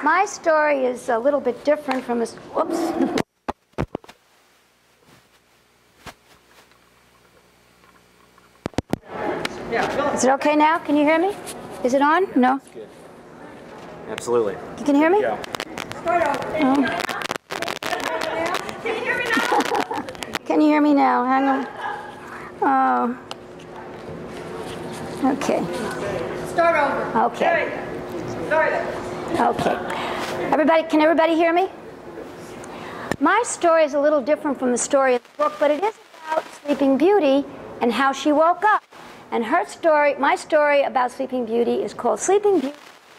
My story is a little bit different from this. Whoops. Is it okay now? Can you hear me? Is it on? No? Good. Absolutely. You can hear me? Yeah. Oh. Can you hear me now? Hang on. Oh. Okay. Start over. Okay. Start it. Okay. Can everybody hear me? My story is a little different from the story of the book, but it is about Sleeping Beauty and how she woke up. And her story, my story about Sleeping Beauty is called Sleeping Beauty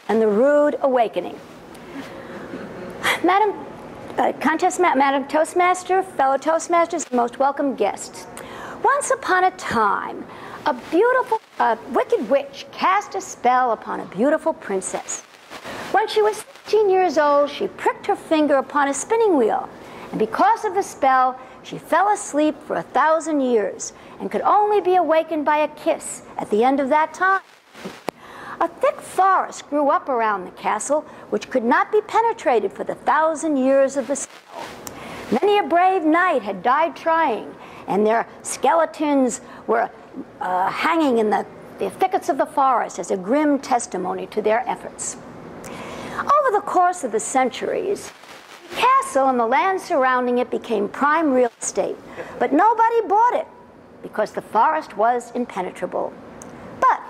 and the Rude Awakening. Madam Toastmaster, fellow Toastmasters, most welcome guests. Once upon a time, a wicked witch cast a spell upon a beautiful princess. When she was 16 years old, she pricked her finger upon a spinning wheel, and because of the spell, she fell asleep for 1,000 years and could only be awakened by a kiss at the end of that time. A thick forest grew up around the castle, which could not be penetrated for the 1,000 years of the spell. Many a brave knight had died trying, and their skeletons were hanging in the thickets of the forest as a grim testimony to their efforts. Over the course of the centuries, the castle and the land surrounding it became prime real estate, but nobody bought it because the forest was impenetrable. But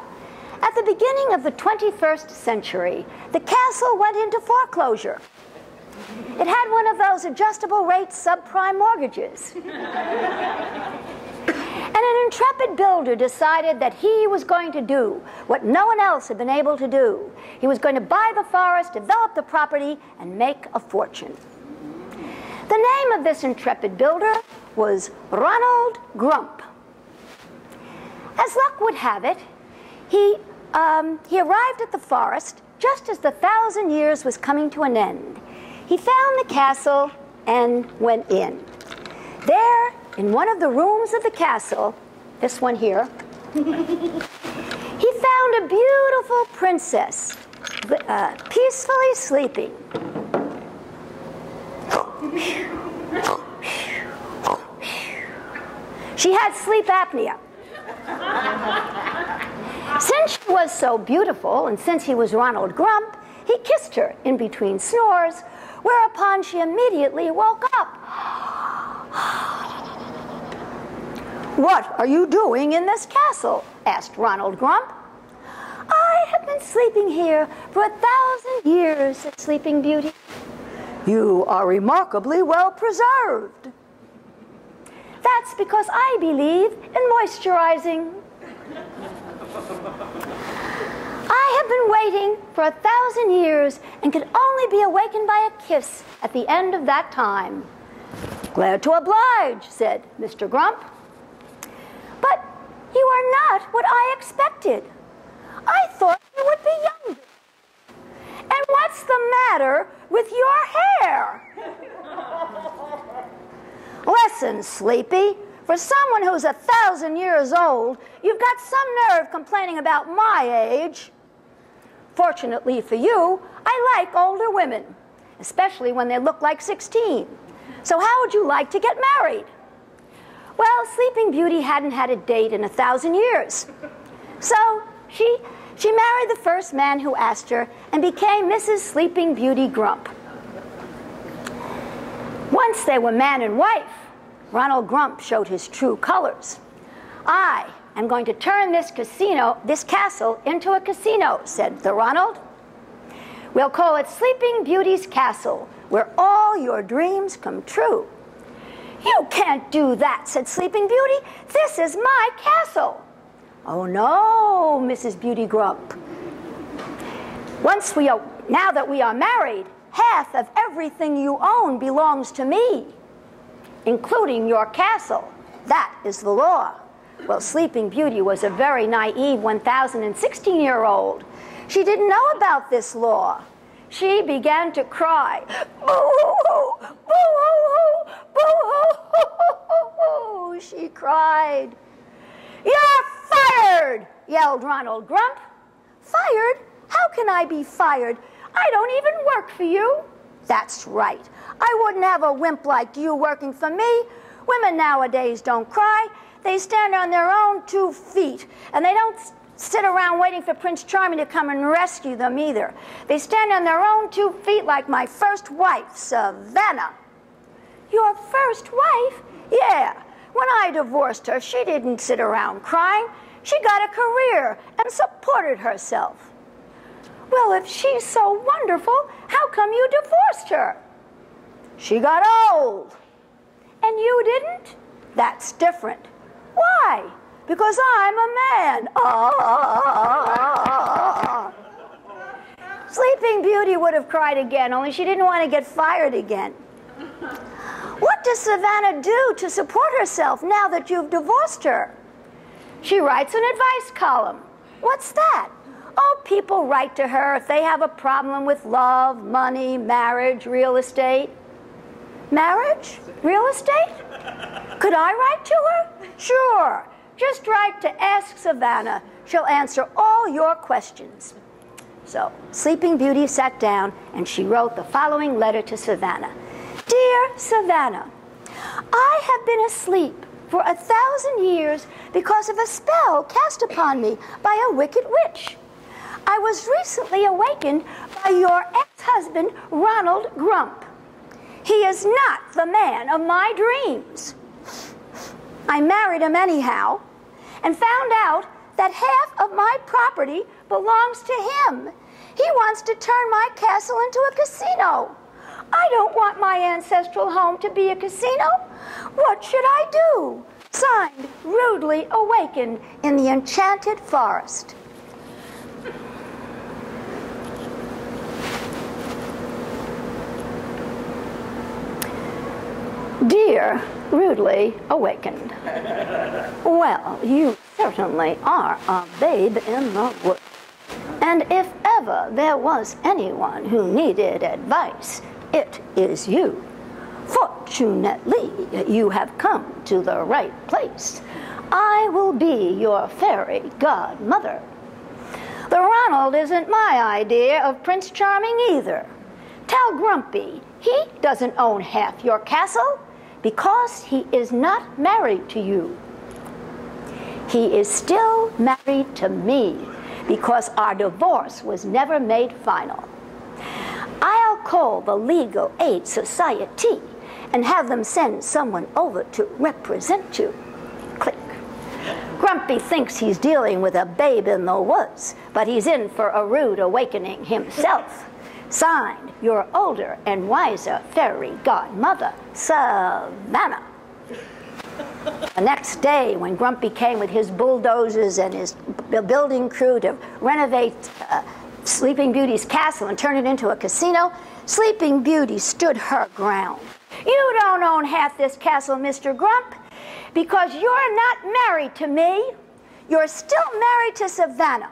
at the beginning of the 21st century, the castle went into foreclosure. It had one of those adjustable rate subprime mortgages. And an intrepid builder decided that he was going to do what no one else had been able to do. He was going to buy the forest, develop the property, and make a fortune. The name of this intrepid builder was Ronald Grump. As luck would have it, he arrived at the forest just as the 1,000 years was coming to an end. He found the castle and went in. There, in one of the rooms of the castle, this one here, he found a beautiful princess peacefully sleeping. She had sleep apnea. Since she was so beautiful, and since he was Ronald Grump, he kissed her in between snores, whereupon she immediately woke up. "What are you doing in this castle?" asked Ronald Grump. "I have been sleeping here for 1,000 years," said Sleeping Beauty. "You are remarkably well preserved." "That's because I believe in moisturizing." "I have been waiting for 1,000 years and could only be awakened by a kiss at the end of that time." "Glad to oblige," said Mr. Grump. "But you are not what I expected. I thought you would be younger. And what's the matter with your hair?" "Listen, Sleepy, for someone who's 1,000 years old, you've got some nerve complaining about my age. Fortunately for you, I like older women, especially when they look like 16. So how would you like to get married?" Well, Sleeping Beauty hadn't had a date in 1,000 years. So she married the first man who asked her and became Mrs. Sleeping Beauty Grump. Once they were man and wife, Ronald Grump showed his true colors. "I am going to turn this castle into a casino," said the Ronald. "We'll call it Sleeping Beauty's Castle, where all your dreams come true." "You can't do that," said Sleeping Beauty. "This is my castle." "Oh no, Mrs. Beauty Grump. Now that we are married, half of everything you own belongs to me, including your castle. That is the law." Well, Sleeping Beauty was a very naive 1,016-year-old. She didn't know about this law. She began to cry. "Boo-hoo-hoo! Boo-hoo-hoo! Boo-hoo-hoo!" She cried. "You're fired!" yelled Ronald Grump. "Fired? How can I be fired? I don't even work for you. That's right. I wouldn't have a wimp like you working for me. Women nowadays don't cry. They stand on their own 2 feet, and they don't sit around waiting for Prince Charming to come and rescue them either. They stand on their own 2 feet like my first wife, Savannah. Your first wife? Yeah. When I divorced her, she didn't sit around crying. She got a career and supported herself. Well, if she's so wonderful, how come you divorced her? She got old. And you didn't? That's different. Why? Because I'm a man. Sleeping Beauty would have cried again, only she didn't want to get fired again. What does Savannah do to support herself now that you've divorced her? She writes an advice column. What's that? Oh, people write to her if they have a problem with love, money, marriage, real estate. Marriage? Real estate? Could I write to her? Sure. Just write to Ask Savannah. She'll answer all your questions. So, Sleeping Beauty sat down and she wrote the following letter to Savannah. Dear Savannah, I have been asleep for 1,000 years because of a spell cast upon me by a wicked witch. I was recently awakened by your ex-husband, Ronald Grump. He is not the man of my dreams. I married him anyhow and found out that half of my property belongs to him. He wants to turn my castle into a casino. I don't want my ancestral home to be a casino. What should I do? Signed, Rudely Awakened in the Enchanted Forest. Dear Rudely Awakened, well, you certainly are a babe in the woods. And if ever there was anyone who needed advice, it is you. Fortunately, you have come to the right place. I will be your fairy godmother. The Ronald isn't my idea of Prince Charming either. Tell Grumpy he doesn't own half your castle because he is not married to you. He is still married to me because our divorce was never made final. I'll call the Legal Aid Society and have them send someone over to represent you. Click. Grumpy thinks he's dealing with a babe in the woods, but he's in for a rude awakening himself. Signed, your older and wiser fairy godmother, Savannah. The next day, when Grumpy came with his bulldozers and his building crew to renovate Sleeping Beauty's castle and turn it into a casino, Sleeping Beauty stood her ground. You don't own half this castle, Mr. Grump, because you're not married to me. You're still married to Savannah.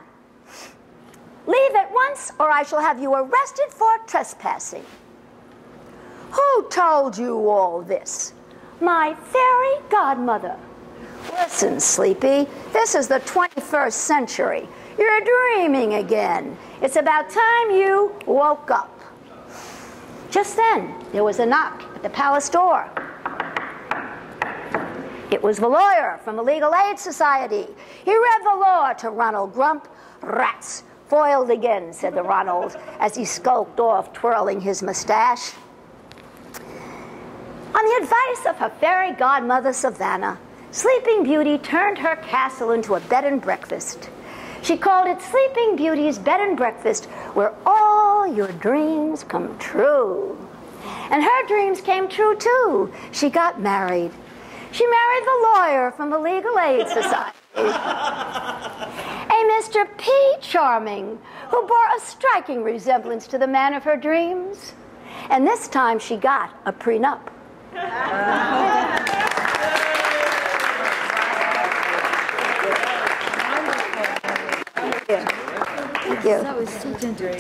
Leave at once, or I shall have you arrested for trespassing. Who told you all this? My fairy godmother. Listen, Sleepy, this is the 21st century. You're dreaming again. It's about time you woke up. Just then, there was a knock at the palace door. It was the lawyer from the Legal Aid Society. He read the law to Ronald Grump. Rats, foiled again, said the Ronald, as he skulked off, twirling his mustache. On the advice of her fairy godmother, Savannah, Sleeping Beauty turned her castle into a bed and breakfast. She called it Sleeping Beauty's Bed and Breakfast, where all your dreams come true. And her dreams came true, too. She got married. She married the lawyer from the Legal Aid Society, a Mr. P. Charming, who bore a striking resemblance to the man of her dreams. And this time she got a prenup. Thank you. That was so gentle.